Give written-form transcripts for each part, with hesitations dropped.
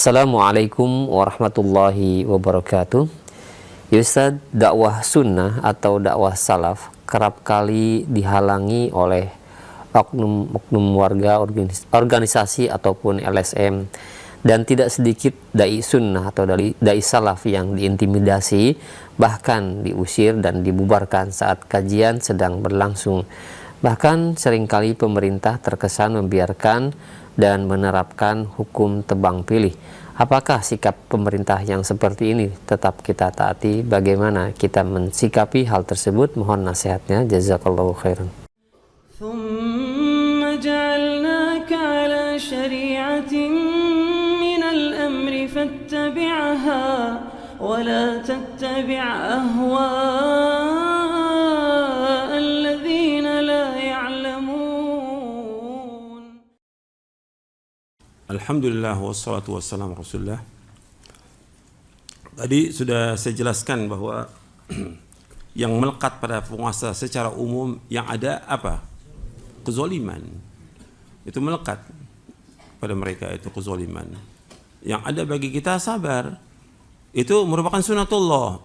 Assalamualaikum warahmatullahi wabarakatuh. Ya Ustaz, dakwah sunnah atau dakwah salaf kerap kali dihalangi oleh oknum warga, organisasi ataupun LSM, dan tidak sedikit dai sunnah atau dai salaf yang diintimidasi, bahkan diusir dan dibubarkan saat kajian sedang berlangsung. Bahkan seringkali pemerintah terkesan membiarkan dan menerapkan hukum tebang pilih. Apakah sikap pemerintah yang seperti ini tetap kita taati? Bagaimana kita mensikapi hal tersebut? Mohon nasihatnya. Jazakallahu khairan. ثم جعلناك على شريعة من الأمر فاتبعها ولا تتبع أهواء الذين لا يعلمون. Alhamdulillah wassalatu wassalamu rasulullah. Tadi sudah saya jelaskan bahwa yang melekat pada penguasa secara umum yang ada apa? Kezaliman. Itu melekat pada mereka, itu kezaliman. Yang ada bagi kita sabar. Itu merupakan sunatullah.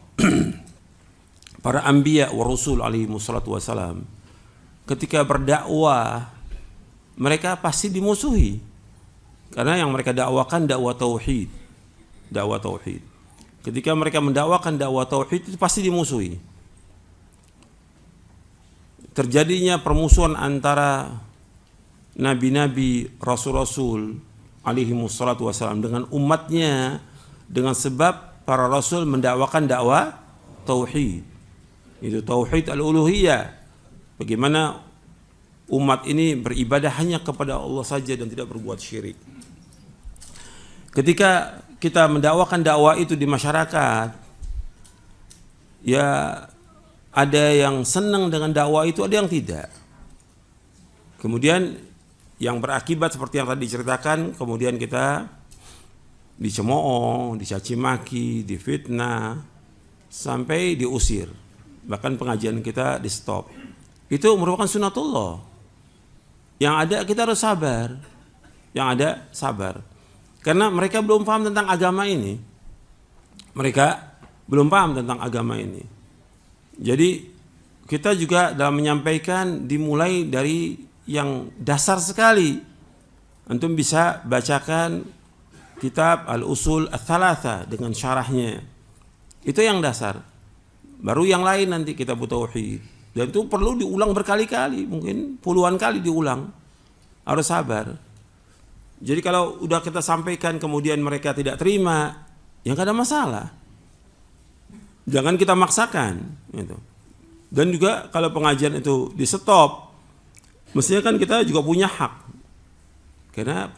Para anbiya wa rasul alaihi wassalatu wassalam ketika berdakwah mereka pasti dimusuhi. Karena yang mereka dakwakan dakwah tauhid. Dakwah tauhid. Ketika mereka mendakwakan dakwah tauhid itu pasti dimusuhi. Terjadinya permusuhan antara nabi-nabi, rasul-rasul alaihi wassalatu wassalam dengan umatnya dengan sebab para rasul mendakwakan dakwah tauhid. Itu tauhid al-uluhiyah. Bagaimana umat ini beribadah hanya kepada Allah saja dan tidak berbuat syirik. Ketika kita mendakwakan dakwah itu di masyarakat, ya ada yang senang dengan dakwah itu, ada yang tidak. Kemudian yang berakibat seperti yang tadi diceritakan, kemudian kita dicemooh, dicaci maki, difitnah, sampai diusir. Bahkan pengajian kita di stop. Itu merupakan sunatullah. Yang ada kita harus sabar. Yang ada sabar. Karena mereka belum paham tentang agama ini. Mereka belum paham tentang agama ini. Jadi kita juga dalam menyampaikan dimulai dari yang dasar sekali. Antum bisa bacakan kitab Al-Usul Ats-Tsalatsa dengan syarahnya. Itu yang dasar. Baru yang lain nanti kitab Tauhid. Dan itu perlu diulang berkali-kali, mungkin puluhan kali diulang. Harus sabar. Jadi kalau udah kita sampaikan kemudian mereka tidak terima, ya nggak ada masalah. Jangan kita maksakan. Gitu. Dan juga kalau pengajian itu di stop, mestinya kan kita juga punya hak. Karena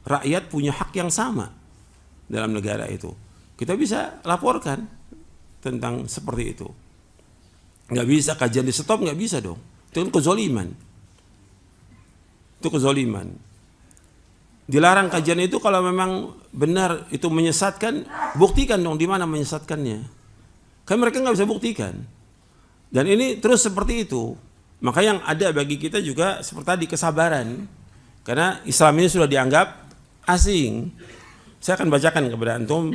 rakyat punya hak yang sama dalam negara itu. Kita bisa laporkan tentang seperti itu. Nggak bisa kajian di stop, nggak bisa dong. Itu kan kezaliman. Itu kezaliman. Dilarang kajian itu kalau memang benar itu menyesatkan, buktikan dong di mana menyesatkannya. Kan mereka nggak bisa buktikan. Dan ini terus seperti itu. Maka yang ada bagi kita juga seperti tadi kesabaran. Karena Islam ini sudah dianggap asing. Saya akan bacakan kepada antum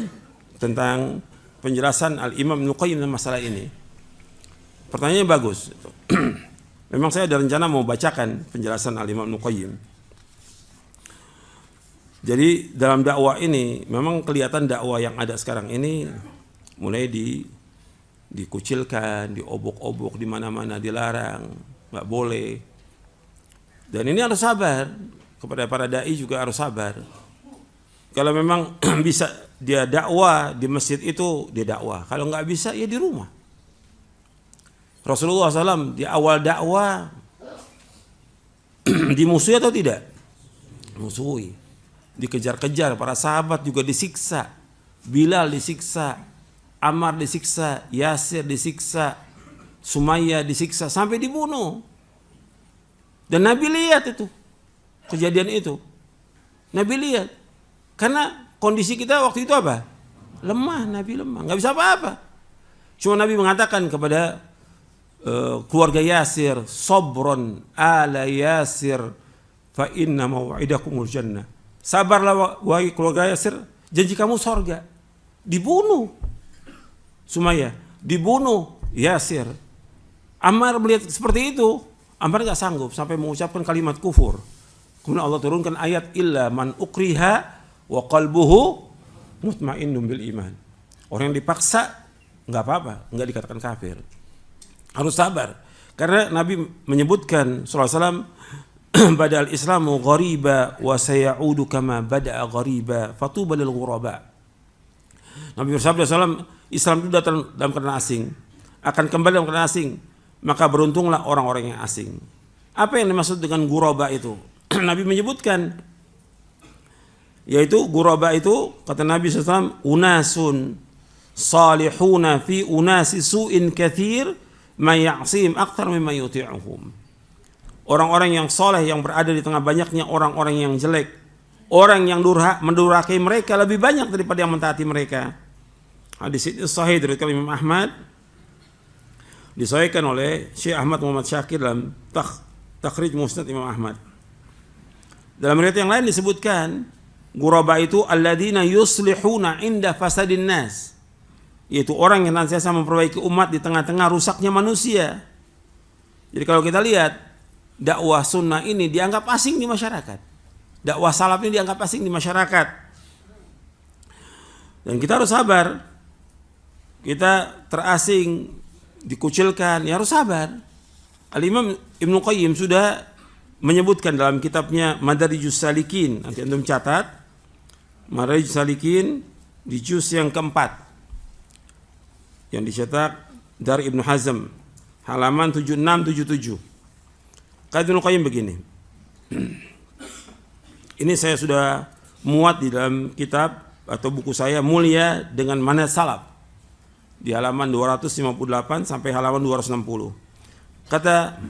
tentang penjelasan Al-Imam Ibnu Qayyim tentang masalah ini. Pertanyaannya bagus. Memang saya ada rencana mau bacakan penjelasan Al-Imam Ibnu Qayyim. Jadi dalam dakwah ini memang kelihatan dakwah yang ada sekarang ini mulai dikucilkan, diobok-obok di mana-mana, dilarang, nggak boleh. Dan ini harus sabar, kepada para dai juga harus sabar. Kalau memang bisa dia dakwah di masjid itu dia dakwah, kalau nggak bisa ya di rumah. Rasulullah SAW di awal dakwah dimusuhi atau tidak? Musuhi. Dikejar-kejar, para sahabat juga disiksa. Bilal disiksa, Ammar disiksa, Yasir disiksa, Sumayyah disiksa, sampai dibunuh. Dan Nabi lihat itu, kejadian itu. Nabi lihat. Karena kondisi kita waktu itu apa? Lemah, Nabi lemah, nggak bisa apa-apa. Cuma Nabi mengatakan kepada keluarga Yasir, Sobron ala Yasir fa inna maw'idakumul jannah. Sabarlah wahai keluarga Yasir, janji kamu sorga. Dibunuh Sumayyah, dibunuh Yasir. Ammar melihat seperti itu, Ammar gak sanggup sampai mengucapkan kalimat kufur. Kemudian Allah turunkan ayat illa man ukriha wa qalbuhu mutmainnun bil iman. Orang yang dipaksa nggak apa-apa, nggak dikatakan kafir. Harus sabar. Karena Nabi menyebutkan sallallahu alaihi wasallam bada'al islamu ghariba wa sayaudu kama bada'a ghariba fatuba lil ghuraba. Nabi bersabda sallallahu Islam itu datang dalam keadaan asing, akan kembali dalam keadaan asing, maka beruntunglah orang-orang yang asing. Apa yang dimaksud dengan ghuraba itu? Nabi menyebutkan, yaitu ghuraba itu kata Nabi SAW, unasun salihuna fi unasi su'in kathir may ya'sim akthar mimma yuti'uhum. Orang-orang yang soleh yang berada di tengah banyaknya orang-orang yang jelek, orang yang mendurhakai mereka lebih banyak daripada yang mentaati mereka. Hadis ini sahih dari Imam Ahmad, disahihkan oleh Syekh Ahmad Muhammad Syakir dalam Takhrij Musnad Imam Ahmad. Dalam riwayat yang lain disebutkan ghuraba itu alladzina yuslihuna inda fasadin nas, yaitu orang yang senantiasa memperbaiki umat di tengah-tengah rusaknya manusia. Jadi kalau kita lihat dakwah sunnah ini dianggap asing di masyarakat, dakwah salaf ini dianggap asing di masyarakat, dan kita harus sabar. Kita terasing, dikucilkan, ya harus sabar. Al-Imam Ibnu Qayyim sudah menyebutkan dalam kitabnya Madarijus Salikin, nanti antum catat, Madarijus Salikin di juz yang keempat yang dicetak dari Ibnu Hazm halaman 7677. Kata Ibnu Qayyim begini, ini saya sudah muat di dalam kitab atau buku saya Mulia dengan Manhaj Salaf di halaman 258 sampai halaman 260. Kata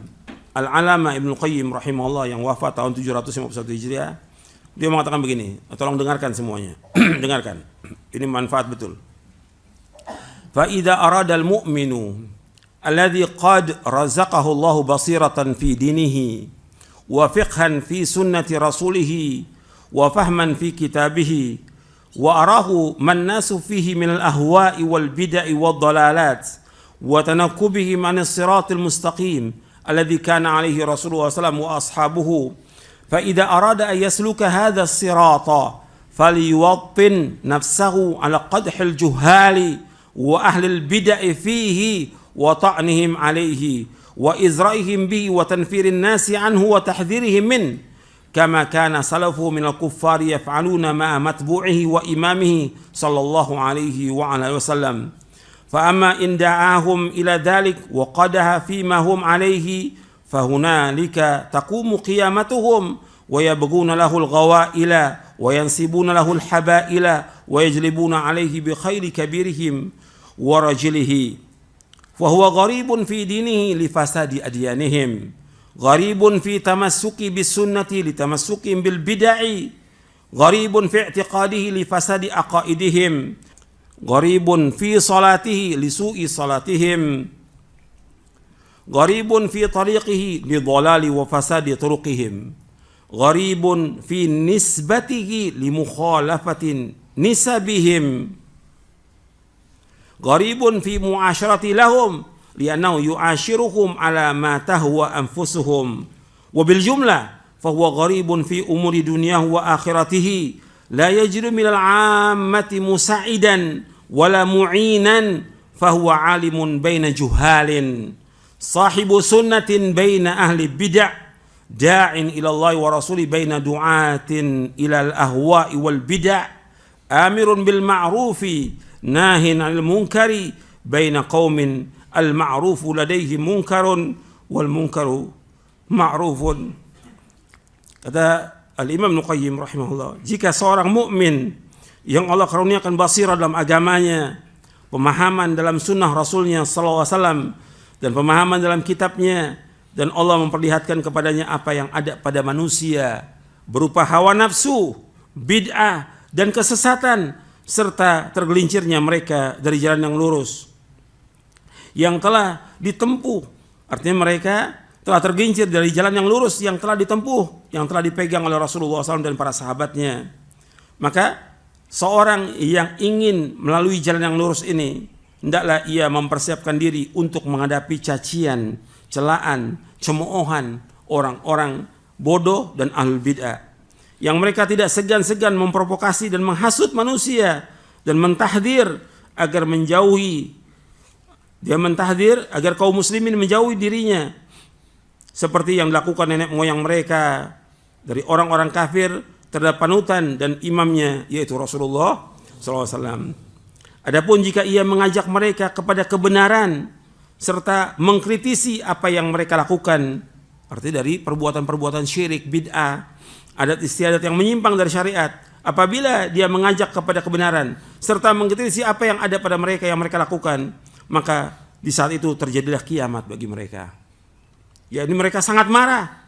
Al-Alama Ibnu Qayyim rahimahullah yang wafat tahun 751 Hijriah, dia mengatakan begini, tolong dengarkan semuanya. Dengarkan, ini manfaat betul. Fa idza arada al-mu'minu alladhi qad razaqahu Allah basiratan fi dinihi wa fiqhan fi sunnati rasulih wa fahman fi kitabih wa arahu man nasu fihi min al-ahwa'i wal bid'i wad dalalat wa tanakkubihim an as-siratil mustaqim alladhi kana alaihi Rasulullah sallallahu alaihi wasallam wa ashabuhu fa idza arada an yasluka hadha as-sirata falyuwattin nafsahu ala qadhil juhali wa ahli al-bid'i fihi wa ta'nihim alaihi wa izra'ihim bihi wa tanfirin nasi anhu wa tahdhirihim min kama kana salafu min al-kuffari yaf'aluna ma'a matbu'ihi wa imamihi sallallahu alaihi wa ala wasallam. Fa amma in da'ahum ila dhalik wa qadaha fima hum alaihi fa hunalika taqumu qiyamatuhum wa yabghuna lahu al-ghawaila wa yansibuna lahu al-habaila wa yajlibuna alaihi bi khairi kabirihim wa rajilihi fa huwa gharibun fi dinihi li fasadi adyanihim. Gharibun fi tamassuki bis sunnati li tamassukim bil bid'i, gharibun fi i'tiqadihi li fasadi aqaidihim, gharibun fi salatihi li su'i salatihim, gharibun fi tariqihi li dhalali wa fasadi turuqihim, gharibun fi nisbatihi li mukhalafatin nisabihim, gharibun fi mu'asyarati lahum li'annahu yu'ashiruhum ala ma tahwa anfusuhum wa bil jumlah fa huwa gharibun fi umuri dunyahu wa akhiratihi la yajri min al-'ammati musa'idan wala mu'inan fa huwa 'alimun baina juhalin sahibu sunnatin baina ahli bid'ah da'in ila Allah wa rasuli baina du'atin ila al-ahwa'i wal bid'ah amirun bil ma'rufi nahin 'anil munkari baina qaumin al-ma'rufu ladaihi munkarun wal munkaru ma'rufun. Kata Al-Imam Ibnu Qayyim rahimahullah, jika seorang mukmin yang Allah karuniakan basirah dalam agamanya, pemahaman dalam sunnah Rasulnya sallallahu alaihi wasallam dan pemahaman dalam kitabnya, dan Allah memperlihatkan kepadanya apa yang ada pada manusia berupa hawa nafsu, bid'ah dan kesesatan serta tergelincirnya mereka dari jalan yang lurus yang telah ditempuh, artinya mereka telah tergelincir dari jalan yang lurus yang telah ditempuh, yang telah dipegang oleh Rasulullah SAW dan para sahabatnya. Maka seorang yang ingin melalui jalan yang lurus ini, hendaklah ia mempersiapkan diri untuk menghadapi cacian, celaan, cemoohan orang-orang bodoh dan ahlul bid'ah, yang mereka tidak segan-segan memprovokasi dan menghasut manusia dan mentahdir agar agar kaum muslimin menjauhi dirinya, seperti yang dilakukan nenek moyang mereka dari orang-orang kafir terhadap panutan dan imamnya, yaitu Rasulullah SAW. Adapun jika ia mengajak mereka kepada kebenaran serta mengkritisi apa yang mereka lakukan, artinya dari perbuatan-perbuatan syirik, bid'ah, adat istiadat yang menyimpang dari syariat, apabila dia mengajak kepada kebenaran serta mengkritisi apa yang ada pada mereka yang mereka lakukan, maka di saat itu terjadilah kiamat bagi mereka. Yakni mereka sangat marah,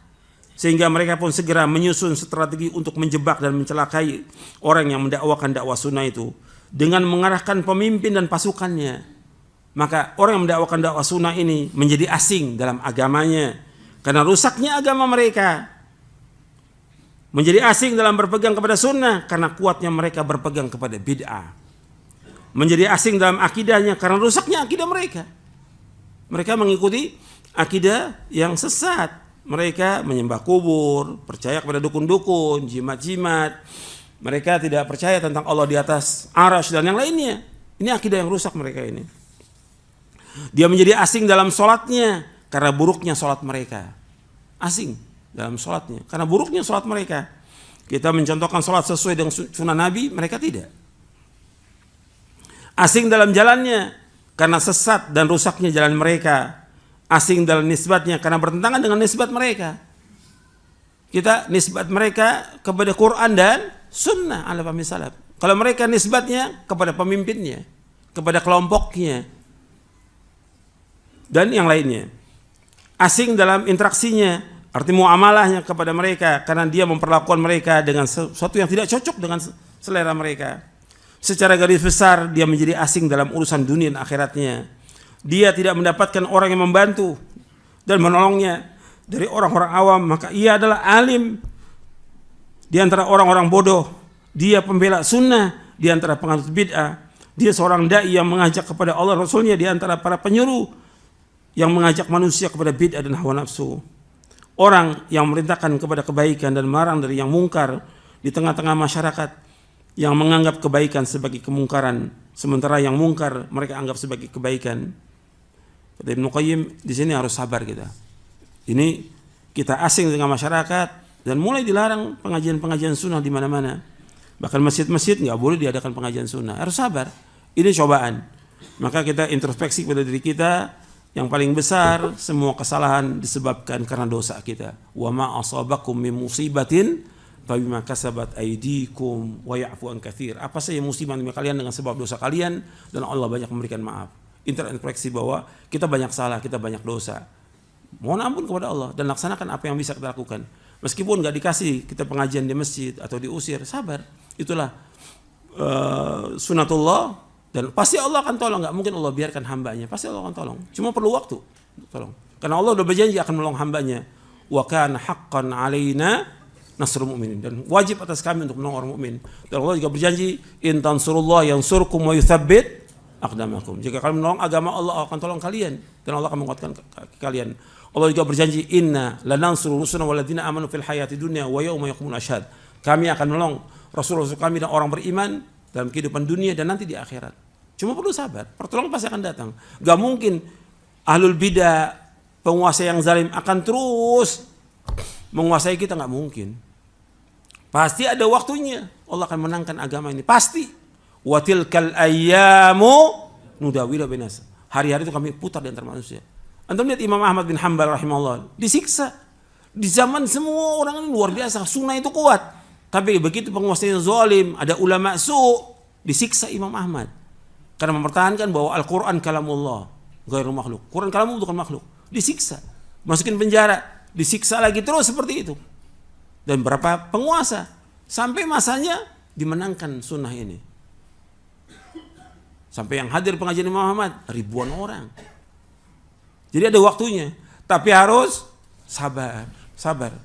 sehingga mereka pun segera menyusun strategi untuk menjebak dan mencelakai orang yang mendakwakan dakwah sunnah itu dengan mengarahkan pemimpin dan pasukannya. Maka orang yang mendakwakan dakwah sunnah ini menjadi asing dalam agamanya karena rusaknya agama mereka, menjadi asing dalam berpegang kepada sunnah karena kuatnya mereka berpegang kepada bid'ah, menjadi asing dalam akidahnya karena rusaknya akidah mereka. Mereka mengikuti akidah yang sesat. Mereka menyembah kubur, percaya kepada dukun-dukun, jimat-jimat. Mereka tidak percaya tentang Allah di atas arasy dan yang lainnya. Ini akidah yang rusak mereka ini. Dia menjadi asing dalam sholatnya karena buruknya sholat mereka. Asing dalam sholatnya karena buruknya sholat mereka. Kita mencontohkan sholat sesuai dengan sunnah Nabi, mereka tidak. Asing dalam jalannya karena sesat dan rusaknya jalan mereka. Asing dalam nisbatnya karena bertentangan dengan nisbat mereka. Kita nisbat mereka kepada Quran dan sunnah ala fahmi salaf. Kalau mereka nisbatnya kepada pemimpinnya, kepada kelompoknya, dan yang lainnya. Asing dalam interaksinya, arti muamalahnya kepada mereka karena dia memperlakukan mereka dengan sesuatu yang tidak cocok dengan selera mereka. Secara garis besar dia menjadi asing dalam urusan dunia dan akhiratnya. Dia tidak mendapatkan orang yang membantu dan menolongnya dari orang-orang awam, maka ia adalah alim di antara orang-orang bodoh. Dia pembela sunnah di antara penganut bid'ah. Dia seorang dai yang mengajak kepada Allah Rasulnya di antara para penyuruh yang mengajak manusia kepada bid'ah dan hawa nafsu. Orang yang memerintahkan kepada kebaikan dan melarang dari yang mungkar di tengah-tengah masyarakat yang menganggap kebaikan sebagai kemungkaran, sementara yang mungkar mereka anggap sebagai kebaikan. Kata Ibnu Qayyim, di sini harus sabar kita. Ini kita asing dengan masyarakat dan mulai dilarang pengajian-pengajian sunnah di mana-mana. Bahkan masjid-masjid nggak boleh diadakan pengajian sunnah. Harus sabar. Ini cobaan. Maka kita introspeksi pada diri kita. Yang paling besar semua kesalahan disebabkan karena dosa kita. Wa ma asabakum min musibatin fabima kasabat aydikum wa ya'fu an katsir. Apa saja musibah yang kalian dengan sebab dosa kalian dan Allah banyak memberikan maaf. Introspeksi bahwa kita banyak salah, kita banyak dosa. Mohon ampun kepada Allah dan laksanakan apa yang bisa kita lakukan. Meskipun nggak dikasih kita pengajian di masjid atau diusir, sabar. Itulah sunatullah dan pasti Allah akan tolong. Nggak mungkin Allah biarkan hambanya, pasti Allah akan tolong. Cuma perlu waktu, tolong. Karena Allah sudah berjanji akan menolong hambanya. Wa kana haqqan alaina nasrul mu'minin, dan wajib atas kami untuk menolong orang mukmin. Dan Allah juga berjanji, in tansurullah yansurkum wa yutsabbit aqdamakum. Jika kalian menolong agama Allah akan tolong kalian dan Allah akan menguatkan kalian. Allah juga berjanji, inna lanansuru rusulana walladzina amanu fil hayati dunya wa yauma yaqumul ashhad. Kami akan menolong rasul-rasul kami dan orang beriman dalam kehidupan dunia dan nanti di akhirat. Cuma perlu sabar, pertolongan pasti akan datang. Gak mungkin ahlul bidah, penguasa yang zalim akan terus menguasai kita, gak mungkin. Pasti ada waktunya Allah akan menangkan agama ini, pasti. Wa tilkal ayyamu nudawilu bainas. Hari-hari itu kami putar di antara manusia. Antum lihat Imam Ahmad bin Hanbal rahimahullah disiksa. Di zaman semua orang ini luar biasa, sunnah itu kuat. Tapi begitu penguasanya zalim, ada ulama su', disiksa Imam Ahmad. Karena mempertahankan bahwa Al-Quran kalamullah, ghairu makhluk. Quran kalamullah bukan makhluk. Disiksa, masukin penjara, disiksa lagi terus seperti itu. Dan berapa penguasa sampai masanya dimenangkan sunnah ini. Sampai yang hadir pengajian Imam Ahmad ribuan orang. Jadi ada waktunya, tapi harus sabar, sabar.